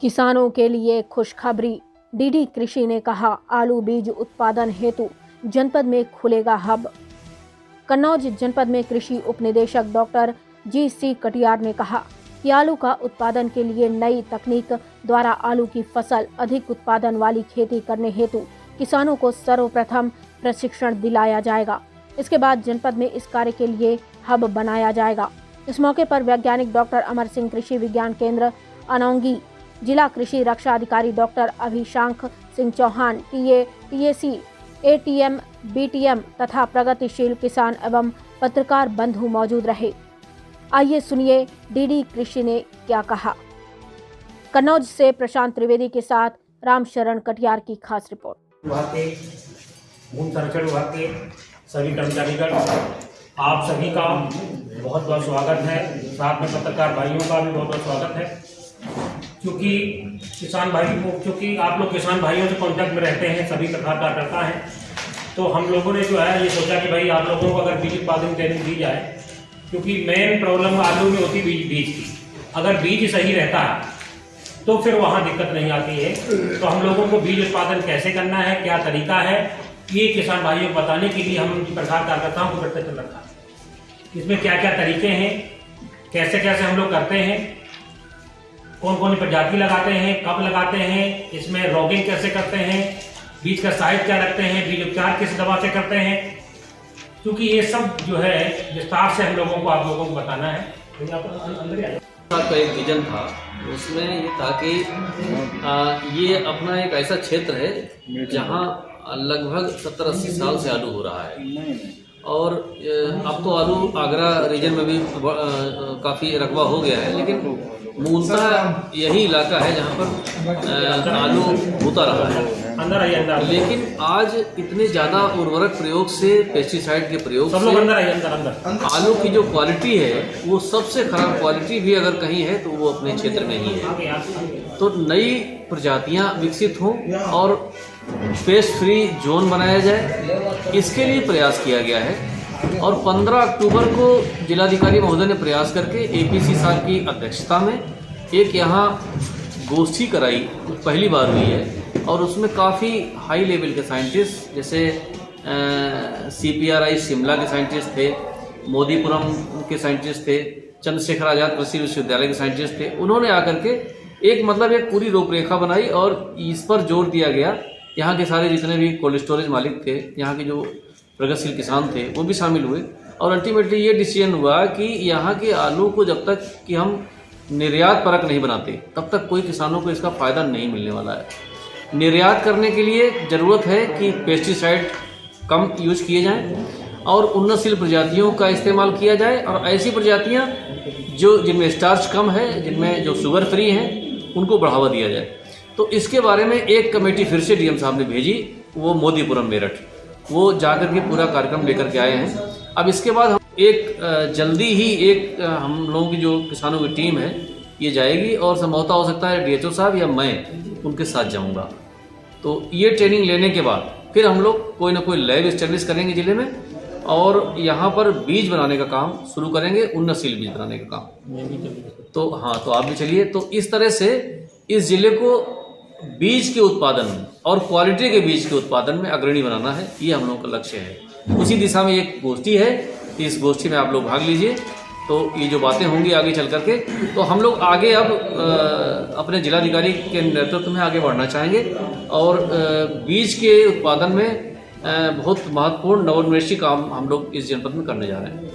किसानों के लिए खुशखबरी। डीडी कृषि ने कहा, आलू बीज उत्पादन हेतु जनपद में खुलेगा हब। कन्नौज जनपद में कृषि उपनिदेशक डॉक्टर जी.सी. कटियार ने कहा कि आलू का उत्पादन के लिए नई तकनीक द्वारा आलू की फसल अधिक उत्पादन वाली खेती करने हेतु किसानों को सर्वप्रथम प्रशिक्षण दिलाया जाएगा। इसके बाद जनपद में इस कार्य के लिए हब बनाया जाएगा। इस मौके पर वैज्ञानिक डॉक्टर अमर सिंह कृषि विज्ञान केंद्र अनौंगी, जिला कृषि रक्षा अधिकारी doctor Abhishank Singh Chauhan, TAC, ATM, BTM तथा प्रगतिशील किसान एवं पत्रकार बंधु मौजूद रहे। आइए सुनिए डीडी कृषि ने क्या कहा। कन्नौज से प्रशांत त्रिवेदी के साथ रामशरण कटियार की खास रिपोर्ट। विभाग के भूमि संरक्षण विभाग के सभी कर्मचारीगण, आप सभी का बहुत बहुत स्वागत है। साथ में पत्रकार भाइयों का भी बहुत बहुत स्वागत है। क्योंकि किसान भाई को, क्योंकि आप लोग किसान भाइयों से कांटेक्ट में रहते हैं, सभी प्रकार का करता है, तो हम लोगों ने जो है ये सोचा कि भाई आप लोगों को अगर बीज उत्पादन ट्रेनिंग दी जाए, क्योंकि मेन प्रॉब्लम आलू में होती बीज की। अगर बीज सही रहता है तो फिर वहाँ दिक्कत नहीं आती है। तो हम लोगों को बीज उत्पादन कैसे करना है, क्या तरीका है, ये किसान भाइयों को बताने के लिए हम प्रकार कार्यकर्ताओं को करते चल रखा है। इसमें क्या क्या तरीके हैं, कैसे कैसे हम लोग करते हैं, कौन कौन प्रजाति लगाते हैं, कब लगाते हैं, इसमें रॉगिंग कैसे करते हैं, बीज का साइज क्या रखते हैं, बीज उपचार किस दवा से करते हैं, क्योंकि ये सब जो है विस्तार से हम लोगों को आप लोगों को बताना है। अंदर का एक विजन था, उसमें ये था कि ये अपना एक ऐसा क्षेत्र है जहाँ लगभग 70-80 साल से आलू हो रहा है। और अब तो आलू आगरा रीजन में भी काफ़ी रकबा हो गया है, लेकिन मूलतः यही इलाका है जहाँ पर आलू होता रहा है। लेकिन आज इतने ज़्यादा उर्वरक प्रयोग से, पेस्टिसाइड के प्रयोग से आलू की जो क्वालिटी है वो सबसे खराब क्वालिटी भी अगर कहीं है तो वो अपने क्षेत्र में ही है। तो नई प्रजातियां विकसित हों और पेस्ट फ्री जोन बनाया जाए, इसके लिए प्रयास किया गया है। और 15 अक्टूबर को जिलाधिकारी महोदय ने प्रयास करके एपीसी साहब की अध्यक्षता में एक यहाँ गोष्ठी कराई, पहली बार हुई है। और उसमें काफ़ी हाई लेवल के साइंटिस्ट, जैसे CPRI शिमला के साइंटिस्ट थे, मोदीपुरम के साइंटिस्ट थे, चंद्रशेखर आजाद कृषि विश्वविद्यालय के साइंटिस्ट थे। उन्होंने आकर के एक पूरी रूपरेखा बनाई और इस पर जोर दिया गया। यहाँ के सारे जितने भी कोल्ड स्टोरेज मालिक थे, यहाँ के जो प्रगतिशील किसान थे, वो भी शामिल हुए। और अल्टीमेटली ये डिसीजन हुआ कि यहाँ के आलू को जब तक कि हम निर्यात परक नहीं बनाते, तब तक कोई किसानों को इसका फ़ायदा नहीं मिलने वाला है। निर्यात करने के लिए ज़रूरत है कि पेस्टिसाइड कम यूज किए जाएं और उन्नतशील प्रजातियों का इस्तेमाल किया जाए, और ऐसी प्रजातियां जिनमें स्टार्च कम है, जिनमें जो शुगर फ्री हैं, उनको बढ़ावा दिया जाए। तो इसके बारे में एक कमेटी फिर से डीएम साहब ने भेजी, वो मोदीपुरम मेरठ, वो जाकर के पूरा कार्यक्रम लेकर के आए हैं। अब इसके बाद हम जल्दी ही हम लोगों की जो किसानों की टीम है ये जाएगी, और संभवतः हो सकता है DHO साहब या मैं उनके साथ जाऊंगा। तो ये ट्रेनिंग लेने के बाद फिर हम लोग कोई ना कोई लैब इस्टेब्लिश करेंगे ज़िले में, और यहाँ पर बीज बनाने का काम शुरू करेंगे, उन्नतशील बीज बनाने का काम। तो हाँ, तो आप भी चलिए। तो इस तरह से इस ज़िले को बीज के उत्पादन में और क्वालिटी के बीज के उत्पादन में अग्रणी बनाना है, ये हम लोगों का लक्ष्य है। उसी दिशा में एक गोष्ठी है, इस गोष्ठी में आप लोग भाग लीजिए। तो ये जो बातें होंगी आगे चल करके, तो हम लोग आगे अब अपने जिलाधिकारी के नेतृत्व में आगे बढ़ना चाहेंगे, और बीज के उत्पादन में बहुत महत्वपूर्ण नवोन्मेषी काम हम लोग इस जनपद में करने जा रहे हैं।